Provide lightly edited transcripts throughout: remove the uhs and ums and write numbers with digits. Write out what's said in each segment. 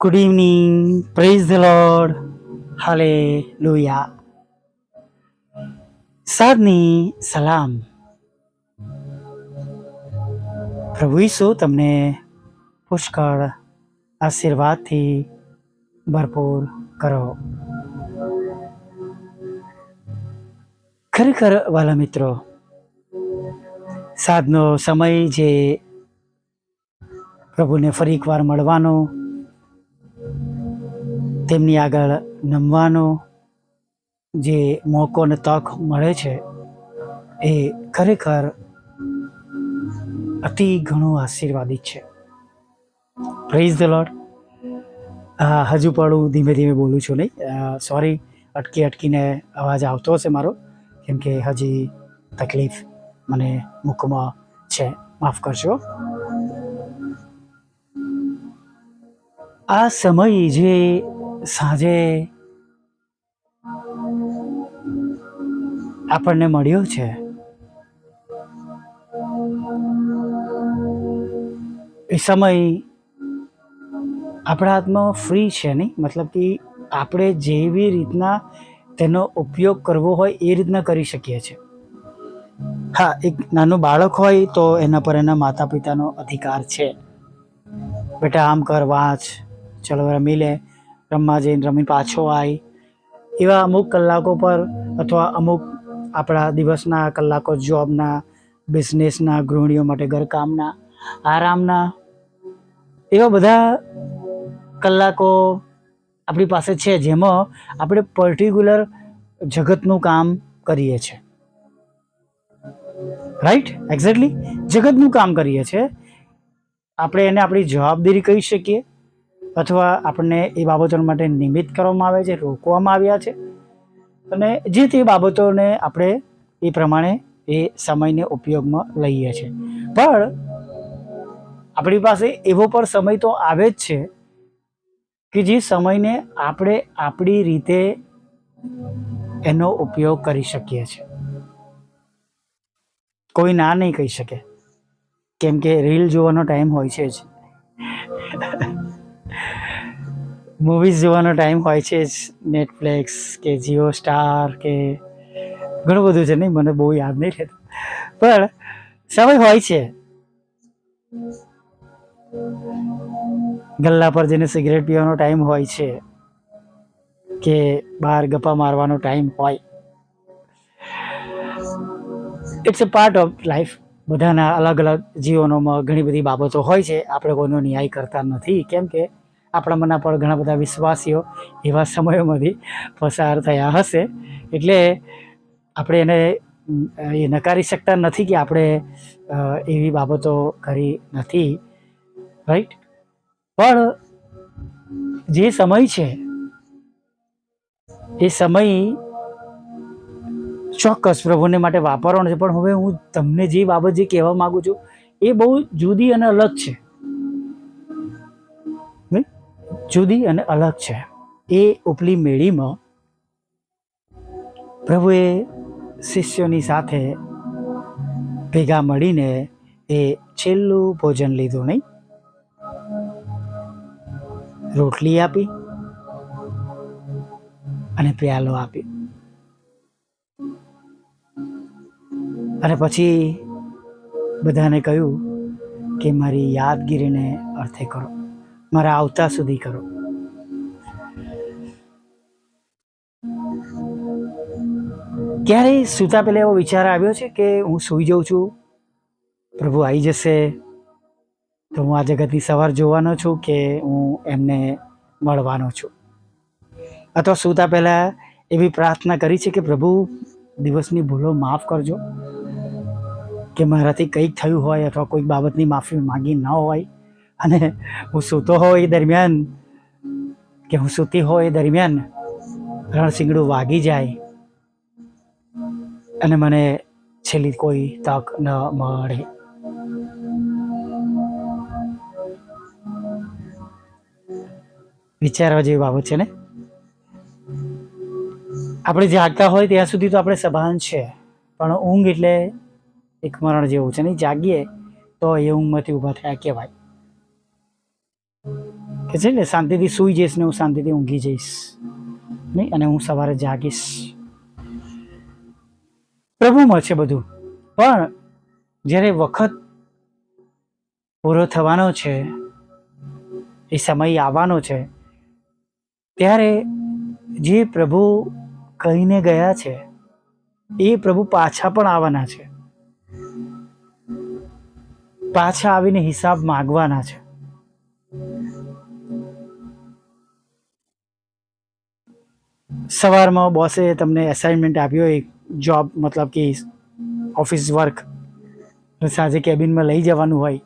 Good evening. Praise the Lord. Hallelujah. સાદની સલામ. પ્રભુ ઈસુ તમને પુષ્કળ આશીર્વાદથી ભરપૂર કરો. ખરેખર વાલા મિત્રો, સાદનો સમય જે પ્રભુને ફરી એકવાર મળવાનો, તેમની આગળ નમવાનો જે મોકો અને તક મળે છે એ ખરેખર અતિ ઘણું આશીર્વાદિત છે. Praise the lord. હજુ પણ હું ધીમે ધીમે બોલું છું, નહીં સોરી, અટકીને અવાજ આવતો હશે મારો, કેમ કે હજી તકલીફ મને મુખમાં છે, માફ કરશો. આ સમય જે સાંજે આપણને મળ્યો છે, એ સમય આપણા હાથમાં ફ્રી છે, નહીં? મતલબ કે આપણે જેવી રીતના તેનો ઉપયોગ કરવો હોય એ રીતના કરી શકીએ છીએ. હા, એક નાનું બાળક હોય તો એના પર એના માતા પિતાનો અધિકાર છે. બેટા આમ કર, વાંચ, ચલો રમી લે, રમવા જઈને રમીને પાછો આય. એવા અમુક કલાકો પર અથવા અમુક આપણા દિવસના કલાકો જોબના, બિઝનેસના, ગૃહિણીઓ માટે ઘરકામના, આરામના, એવા બધા કલાકો આપણી પાસે છે જેમાં આપણે પર્ટિક્યુલર જગતનું કામ કરીએ છીએ. રાઈટ? એક્ઝેક્ટલી, જગતનું કામ કરીએ છીએ. આપણે એને આપણી જવાબદારી કહી શકીએ, અથવા આપણને એ બાબતો માટે નિમિત્ત કરવામાં આવે છે, રોકવામાં આવ્યા છે, અને જે તે બાબતોને આપણે એ પ્રમાણે એ સમયને ઉપયોગમાં લઈએ છીએ. પણ આપણી પાસે એવો પણ સમય તો આવે જ છે કે જે સમયને આપણે આપણી રીતે એનો ઉપયોગ કરી શકીએ છીએ. કોઈ ના નહીં કહી શકે, કેમ કે રીલ જોવાનો ટાઈમ હોય છે જ, મૂવીઝ જોવાનો ટાઈમ હોય છે જ, નેટફ્લિક્સ કે જીઓ સ્ટાર કે ઘણું બધું છે, નહીં? મને બહુ યાદ નહીં રહેતું, પણ સમય હોય છે. ગલ્લા પર જઈને સિગરેટ પીવાનો ટાઈમ હોય છે, કે બહાર ગપ્પા મારવાનો ટાઈમ હોય. It's a part of life. બધાના અલગ અલગ જીવનોમાં ઘણી બધી બાબતો હોય છે. આપણે કોઈનો ન્યાય કરતા નથી, કેમ કે આપણા મના પર ઘણા બધા વિશ્વાસીઓ એવા સમયોમાંથી પસાર થયા હશે, એટલે આપણે એને એ નકારી શકતા નથી કે આપણે એવી બાબતો કરી નથી. રાઈટ? પણ જે સમય છે એ સમય ચોક્કસ પ્રભુને માટે વાપરવાનો છે. પણ હવે હું તમને જે બાબત જે કહેવા માંગુ છું એ બહુ જુદી અને અલગ છે. જુદી અને અલગ છે. એ ઉપલી મેળીમાં પ્રભુએ શિષ્યોની સાથે ભેગા મળીને એ છેલ્લું ભોજન લીધું, નહીં? રોટલી આપી અને પ્યાલો આપી, અને પછી બધાને કહ્યું કે મારી યાદગીરીને અર્થે કરો, મારા આવતા સુધી કરો. ક્યારેય સૂતા પહેલા એવો વિચાર આવ્યો છે કે હું સૂઈ જાઉં છું, પ્રભુ આવી જશે તો હું આ જગતની સવાર જોવાનો છું કે હું એમને મળવાનો છું? અથવા સૂતા પહેલા એવી પ્રાર્થના કરી છે કે પ્રભુ દિવસની ભૂલો માફ કરજો, કે મારાથી કંઈક થયું હોય અથવા કોઈક બાબતની માફી માગી ન હોય, અને હું સૂતો હોઉં એ દરમિયાન કે હું સૂતી હોય એ દરમિયાન રણશીંગડું વાગી જાય અને મને છેલ્લી કોઈ તક ન મળે. વિચારવા જેવી બાબત છે ને? આપણે જાગતા હોય ત્યાં સુધી તો આપણે સભાન છે, પણ ઊંઘ એટલે એક મરણ જેવું છે, નહીં? જાગીએ તો એ ઊંઘમાંથી ઊભા થયા કહેવાય. કે છે ને શાંતિથી સૂઈ જઈશ ને હું શાંતિથી ઊંઘી જઈશ નહીં, અને હું સવારે જાગીશ. પ્રભુમાં છે બધું. પણ જ્યારે વખત પૂરો થવાનો છે, એ સમય આવવાનો છે, ત્યારે જે પ્રભુ કહીને ગયા છે એ પ્રભુ પાછા પણ આવવાના છે, પાછા આવીને હિસાબ માંગવાના છે. સવારમાં બોસે તમને એસાઇનમેન્ટ આપ્યો, એક જોબ મતલબ કે ઓફિસ વર્ક, સાંજે કેબિનમાં લઈ જવાનું હોય,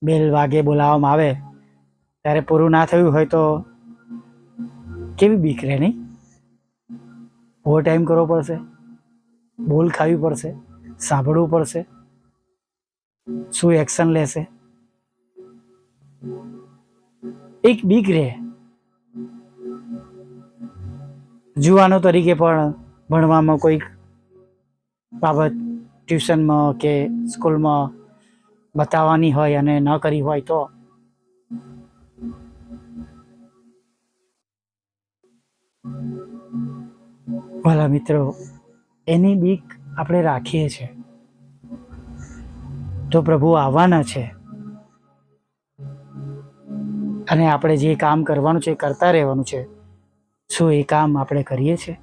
બેલ વાગે બોલાવવામાં આવે, ત્યારે પૂરું ના થયું હોય તો કેવી બીક રહે નહીં? ઓવર ટાઈમ કરવો પડશે, બોલ ખાવી પડશે, સાંભળવું પડશે, શું એક્શન લેશે, એક બીક રહે. જુવાનો તરીકે પણ ભણવામાં કોઈક બાબત ટ્યુશનમાં કે સ્કૂલમાં બતાવવાની હોય અને ન કરી હોય તો ભલા મિત્રો, એની બીક આપણે રાખીએ છીએ તો પ્રભુ આવવાના છે, અને આપણે જે કામ કરવાનું છે કરતા રહેવાનું છે. શું એ કામ આપણે કરીએ છીએ?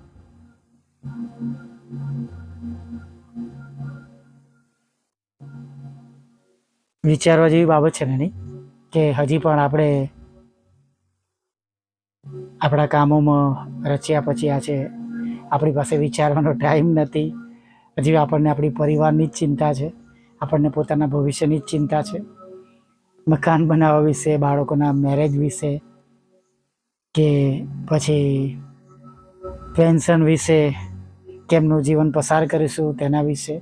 વિચારવા જેવી બાબત છે ને નહીં? કે હજી પણ આપણે આપણા કામોમાં રચ્યા પચ્યા છે, આપણી પાસે વિચારવાનો ટાઈમ નથી. હજી આપણને આપણી પરિવારની જ ચિંતા છે, આપણને પોતાના ભવિષ્યની જ ચિંતા છે, મકાન બનાવવા વિશે, બાળકોના મેરેજ વિશે, કે પછી પેન્શન વિશે, કેમનું જીવન પસાર કરીશું તેના વિશે,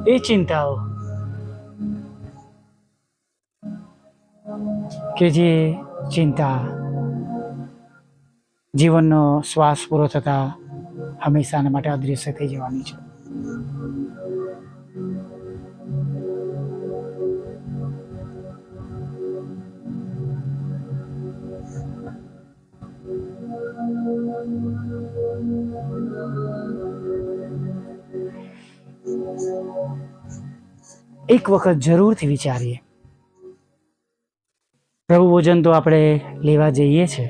એ ચિંતાઓ કે જે ચિંતા જીવનનો શ્વાસ પૂરો થતા હંમેશાના માટે અદૃશ્ય થઈ જવાની છે. એક વખત જરૂરથી વિચારીએ. પ્રભુ ભોજન તો આપણે લેવા જઈએ છીએ,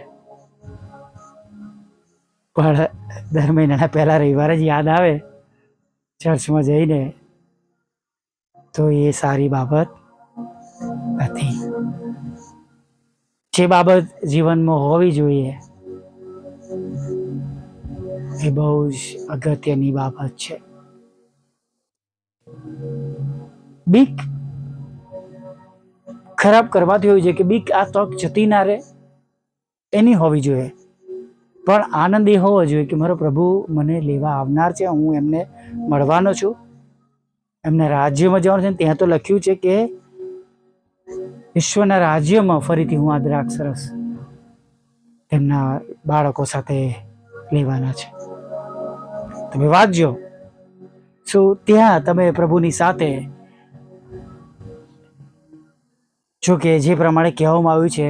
પણ દર મહિનાના પહેલા રવિવારે જ યાદ આવે ચર્ચમાં જઈને, તો એ સારી બાબત નથી. જે બાબત જીવનમાં હોવી જોઈએ એ બહુ જ અગત્યની બાબત છે. બીક ખરાબ કરવાથી હોય છે કે બીક આ તક જતી ના રહે એની હોવી જોઈએ, પણ આનંદ એ હોવો જોઈએ કે મારો પ્રભુ મને લેવા આવનાર છે, હું એમને મળવાનો છું, એમના રાજ્યમાં જવાનું છે. ત્યાં તો લખ્યું છે કે ઈશ્વરના રાજ્યમાં ફરીથી હું આ દ્રાક્ષરસ તેમના બાળકો સાથે લેવાના છે. તમે વાંચજો. શું ત્યાં તમે પ્રભુની સાથે, જો કે જે પ્રમાણે કહેવામાં આવ્યું છે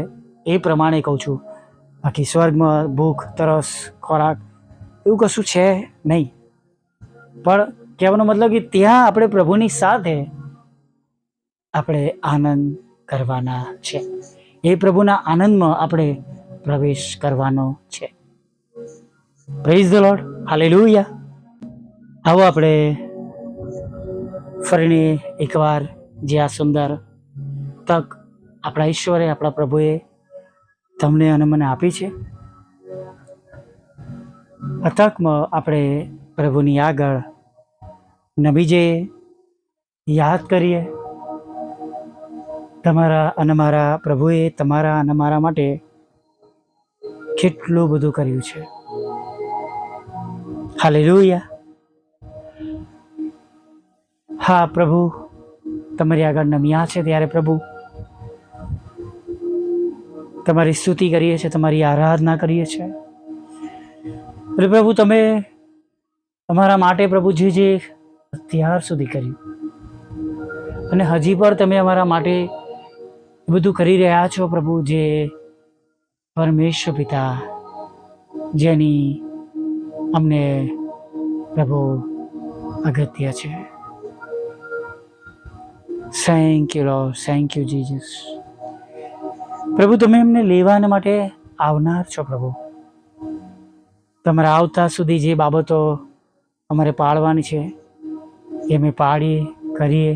એ પ્રમાણે કહું છું, બાકી સ્વર્ગમાં ભૂખ, તરસ, ખોરાક એવું કશું છે નહીં. પણ કહેવાનો મતલબ કે ત્યાં આપણે પ્રભુની સાથે આપણે આનંદ કરવાના છે, એ પ્રભુના આનંદમાં આપણે પ્રવેશ કરવાનો છે. Praise the lord, hallelujah. આવો આપણે ફરીને એકવાર જે આ સુંદર તક આપણા ઈશ્વરે, આપણા પ્રભુએ તમને અને મને આપી છે, આ તકમાં આપણે પ્રભુની આગળ નબી જઈએ, યાદ કરીએ તમારા અને મારા પ્રભુએ તમારા અને મારા માટે કેટલું બધું કર્યું છે. હાલેલુયા. હા પ્રભુ, તમારી આગળ નમ્યા છે ત્યારે પ્રભુ તમારી સ્તુતિ કરીએ છીએ, તમારી આરાધના કરીએ છીએ. પ્રભુ તમે તમારા માટે પ્રભુ જે અત્યાર સુધી કર્યું અને હજી પણ તમે અમારા માટે એ બધું કરી રહ્યા છો પ્રભુ, જે પરમેશ્વર પિતા જેની અમને પ્રભુ અગત્ય છે. Thank you lord, thank you Jesus. પ્રભુ તમે એમને લેવાના માટે આવનાર છો પ્રભુ. તમારા આવતા સુધી જે બાબતો અમારે પાળવાની છે એ અમે પાડીએ કરીએ,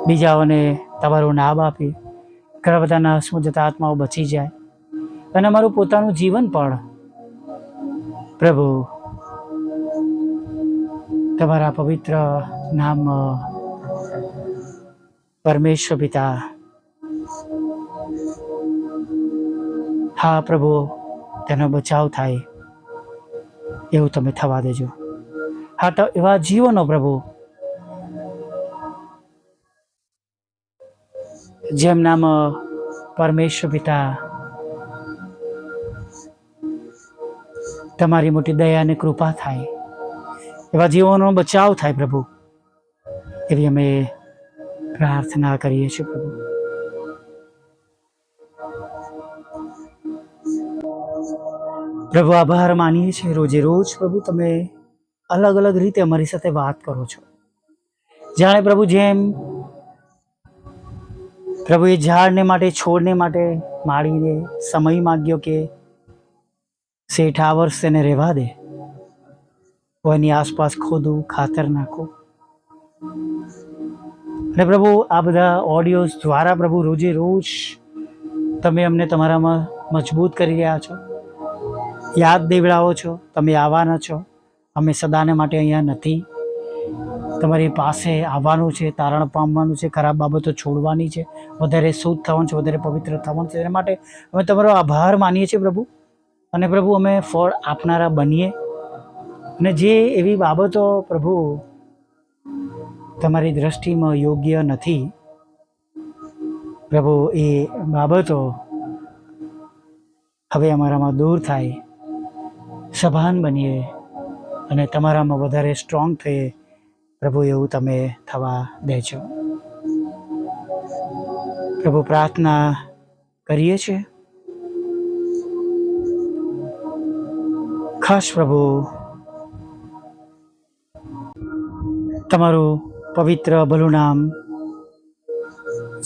બીજાઓને તમારું નામ આપીએ, ઘણા બધાના હસમુખ જતા આત્માઓ બચી જાય અને અમારું પોતાનું જીવન પણ પ્રભુ તમારા પવિત્ર નામ પરમેશ્વર પિતા, હા પ્રભુ, તેનો બચાવ થાય એવું તમે થવા દેજો. હા, તો એવા જીવનો પ્રભુ જેમનામાં પરમેશ્વર પિતા તમારી મોટી દયા અને કૃપા થાય, એવા જીવોનો બચાવ થાય પ્રભુ, એવી અમે પ્રાર્થના કરીએ છીએ પ્રભુ. પ્રભુ આભાર માનીએ છીએ રોજે રોજ પ્રભુ તમે અલગ અલગ રીતે અમારી સાથે વાત કરો છો. જાણે પ્રભુ જેમ પ્રભુ એ ઝાડને માટે, છોડને માટે માળીને સમય માગ્યો કે શેઠ આ વર્ષ તેને રહેવા દે, એની આસપાસ ખોદું, ખાતર નાખું. અને પ્રભુ આ બધા ઓડિયોઝ દ્વારા પ્રભુ રોજે રોજ તમે અમને તમારામાં મજબૂત કરી રહ્યા છો, યાદ દેવડાવો છો, તમે આવવાના છો, અમે સદાને માટે અહીંયા નથી, તમારી પાસે આવવાનું છે, તારણ પામવાનું છે, ખરાબ બાબતો છોડવાની છે, વધારે શુદ્ધ થવાનું છે, વધારે પવિત્ર થવાનું છે. એના માટે અમે તમારો આભાર માનીએ છીએ પ્રભુ. અને પ્રભુ અમે ફળ આપનારા બનીએ, અને જે એવી બાબતો પ્રભુ તમારી દ્રષ્ટિમાં યોગ્ય નથી પ્રભુ, એ બાબતો હવે અમારામાં દૂર થાય, સભાન બનીએ અને તમારામાં વધારે સ્ટ્રોંગ થઈએ પ્રભુ, એવું તમે થવા દેજો પ્રભુ. પ્રાર્થના કરીએ છીએ ખાસ પ્રભુ તમારું પવિત્ર ભલું નામ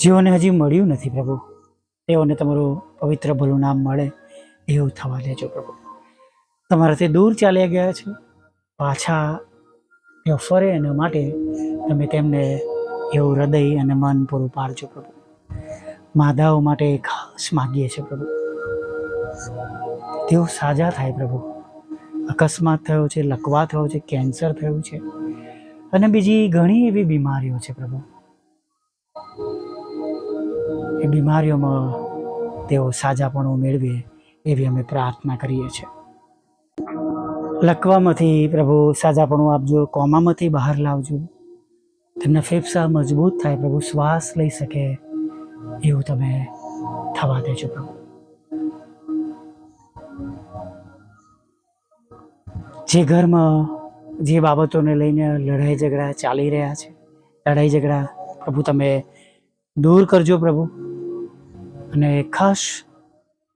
જેઓને હજી મળ્યું નથી પ્રભુ, તેઓને તમારું પવિત્ર ભલું નામ મળે એવું થવા દેજો પ્રભુ. તમારાથી દૂર ચાલ્યા ગયા છે, પાછા તેઓ ફરે એના માટે તમે તેમને એવું હૃદય અને મન પૂરું પાડજો પ્રભુ. માદાઓ માટે ખાસ માગીએ છીએ પ્રભુ, તેઓ સાજા થાય પ્રભુ. અકસ્માત થયો છે, લકવા થયો છે, કેન્સર થયું છે અને બીજી ઘણી એવી બીમારીઓ છે પ્રભુ. એ બીમારીઓમાં તેઓ સાજાપણું મેળવે એવી અમે પ્રાર્થના કરીએ છીએ. લકવામાંથી પ્રભુ સાજાપણું આપજો, કોમામાંથી બહાર લાવજો, તેમના ફેફસા મજબૂત થાય પ્રભુ, શ્વાસ લઈ શકે એવું તમે થવા દેજો પ્રભુ. જે ઘરમાં જે બાબતોને લઈને લડાઈ ઝઘડા ચાલી રહ્યા છે, લડાઈ ઝઘડા પ્રભુ તમે દૂર કરજો પ્રભુ. અને ખાસ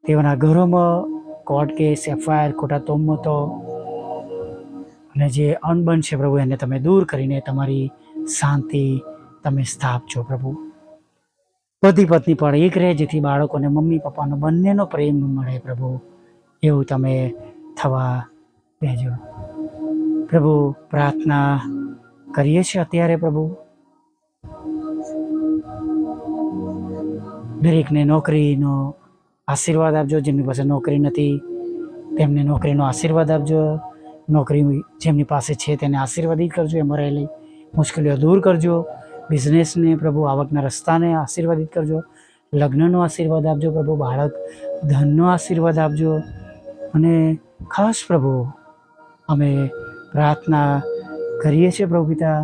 તેઓના ઘરોમાં કોર્ટ કેસ, એફઆઈઆર, ખોટા તોમતો અને જે અનબન છે પ્રભુ, એને તમે દૂર કરીને તમારી શાંતિ તમે સ્થાપજો પ્રભુ. પતિ પત્ની પણ એક રહે, જેથી બાળકોને મમ્મી પપ્પાનો બંનેનો પ્રેમ મળે પ્રભુ, એવું તમે થવા દેજો પ્રભુ. પ્રાર્થના કરીએ છીએ અત્યારે પ્રભુ, દરેકને નોકરીનો આશીર્વાદ આપજો. જેમની પાસે નોકરી નથી તેમને નોકરીનો આશીર્વાદ આપજો, નોકરી જેમની પાસે છે તેને આશીર્વાદિત કરજો, એમાં રહેલી મુશ્કેલીઓ દૂર કરજો. બિઝનેસને પ્રભુ, આવકના રસ્તાને આશીર્વાદિત કરજો, લગ્નનો આશીર્વાદ આપજો પ્રભુ, બાળક ધનનો આશીર્વાદ આપજો. અને ખાસ પ્રભુ અમે પ્રાર્થના કરીએ છીએ પ્રભુ પિતા,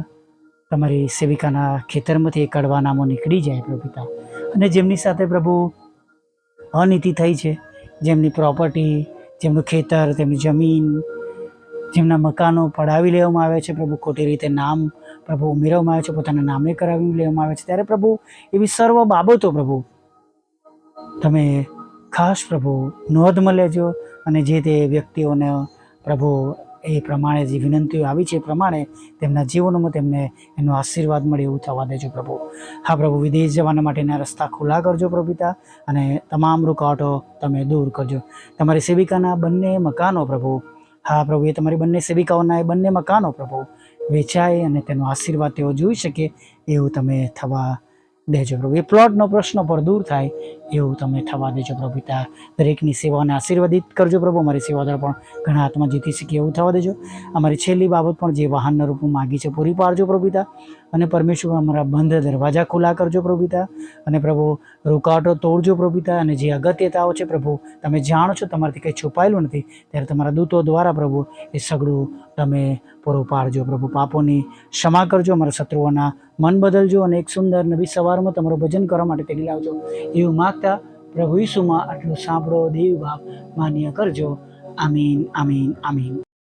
તમારી સેવિકાના ખેતરમાંથી એ કડવા નામો નીકળી જાય પ્રભુ પિતા. અને જેમની સાથે પ્રભુ અનીતિ થઈ છે, જેમની પ્રોપર્ટી, જેમનું ખેતર, તેમની જમીન, જેમના મકાનો પડાવી લેવામાં આવે છે પ્રભુ, ખોટી રીતે નામ પ્રભુ ઉમેરવામાં આવે છે, પોતાના નામે કરાવી લેવામાં આવે છે, ત્યારે પ્રભુ એવી સર્વ બાબતો પ્રભુ તમે ખાસ પ્રભુ નોંધમાં લેજો અને જે તે વ્યક્તિઓને પ્રભુ એ પ્રમાણે જે વિનંતીઓ આવી છે એ પ્રમાણે તેમના જીવનમાં તેમને એનો આશીર્વાદ મળે એવું થવા દેજો પ્રભુ. હા પ્રભુ, વિદેશ જવાના માટેના રસ્તા ખુલ્લા કરજો પ્રભુ પિતા, અને તમામ રૂકાવટો તમે દૂર કરજો. તમારી સેવિકાના બંને મકાનો પ્રભુ, હા પ્રભુ, એ તમારી બંને સેવિકાઓના એ બંને મકાનો પ્રભુ વેચાય અને તેનો આશીર્વાદ તેઓ જોઈ શકે એવું તમે થવા દેજો પ્રભુ. એ પ્લોટનો પ્રશ્ન પર દૂર થાય એવું તમે થવા દેજો પ્રભુ પિતા. દરેકની સેવાઓને આશીર્વાદિત કરજો પ્રભુ. અમારી સેવા દ્વારા પણ ઘણા આત્મા જીતી શકીએ એવું થવા દેજો. અમારી છેલ્લી બાબત પણ જે વાહનના રૂપમાં માગી છે પૂરી પાડજો પ્રભુ પિતા. અને પરમેશ્વર, અમારા બંધ દરવાજા ખુલ્લા કરજો પ્રભુ પિતા. અને પ્રભુ રૂકાવટો તોડજો પ્રભુ પિતા. અને જે અગત્યતાઓ છે પ્રભુ તમે જાણો છો, તમારાથી કંઈ છુપાયેલું નથી, ત્યારે તમારા દૂતો દ્વારા પ્રભુ એ સગળું તમે પૂરું પાડજો પ્રભુ. પાપોની ક્ષમા કરજો, અમારા શત્રુઓના મન બદલજો અને એક સુંદર નવી સવારમાં તમારું ભજન કરવા માટે તેડી લાવજો એવું માગતા પ્રભુ ઈસુમાં આટલું સાંભળો દેવ બાપ માન્ય કરજો. આમીન, આમીન, આમીન.